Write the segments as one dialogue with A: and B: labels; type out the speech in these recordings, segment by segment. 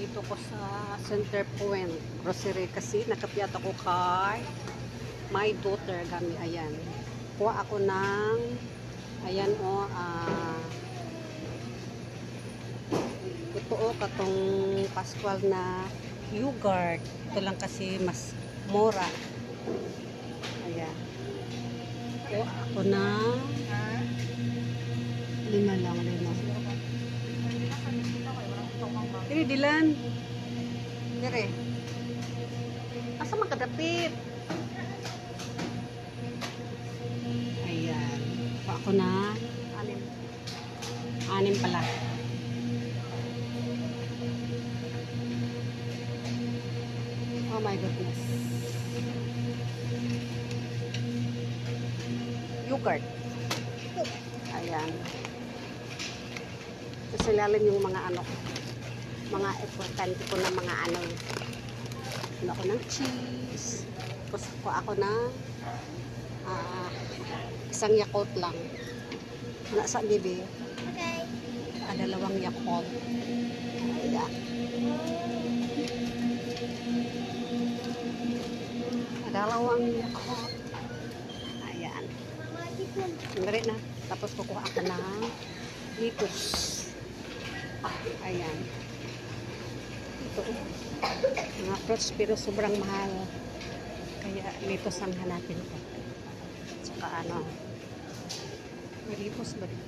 A: Nandito ko sa Center Point Grocery kasi nakapiyat ako kay my daughter gami. Ayan. Kuha ako ng ayan o ito o katong Pascual na yogurt. Ito lang kasi mas mura. Ayan. Kuha ako ng 5 lang. Diri dilan. Diri. Asa makadapit? Ayan. Pa ako na 6 pala. Oh my goodness. Yogurt. Ayan. Kasi lalim yung mga mga importante ko na mga ako ng cheese. Tapos ako ng isang Yakult lang. Nasa bibi. Okay. 2 Yakult. Ayan. 2 Yakult. Ayan. Sandali na. Tapos kukuha ako ng lettuce. Ayan. Ito. Mga fruits pero sobrang mahal. Kaya lettuce ang hanapin ko. Tsaka may lettuce ba dito?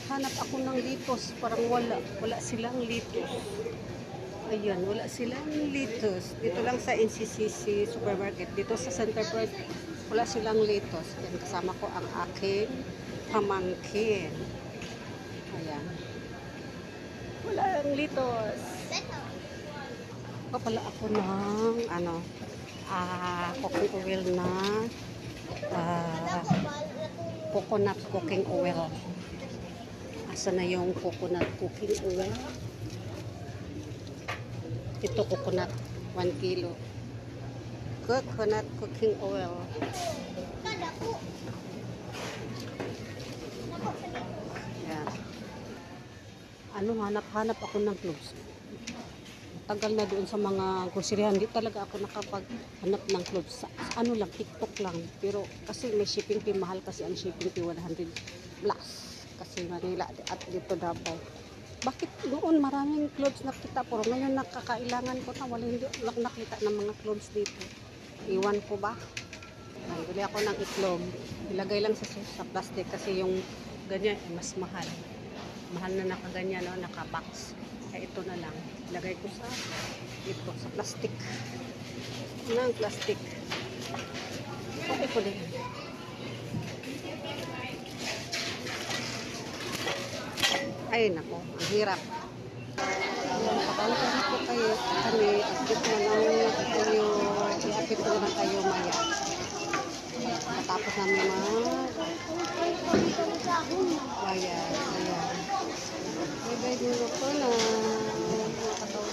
A: Hanap ako ng lettuce. Parang wala silang lettuce. Ayan, wala silang lettuce. Dito lang sa NCCC supermarket. Dito sa Center Point, wala silang lettuce. Yan, kasama ko ang aking pamangkin. Ayan. Wala ang lettuce. Pa pala ako ng cooking oil na coconut cooking oil. Asa na yung coconut cooking oil? Ito coconut 1 kilo. Coconut cooking oil. Yan. Hanap ako ng cloves. Tagal na doon sa mga grocery. Hindi talaga ako nakapaghanap ng cloves. Lang, TikTok lang. Pero kasi may shipping fee, mahal kasi ang shipping fee 100 plus. Kasi Manila at dito Davao. Bakit doon maraming clothes nakita pero ngayon nakakailangan ko na wala hindi lang nakita ng mga clothes dito. Iwan ko ba? Bili ako ng itlog. Ilagay lang sa plastic kasi yung ganyan mas mahal. Mahal na nakaganyan naka-box. Kaya ito na lang. Ilagay ko sa plastic. Ng plastic. Okay ko din. Ay nako, ang hirap. Pagkakala ko kayo kami update na lang kayo i-update ko na kayo maya. Matapos namin ayan. Bye-bye dito ko na. Nakatawa.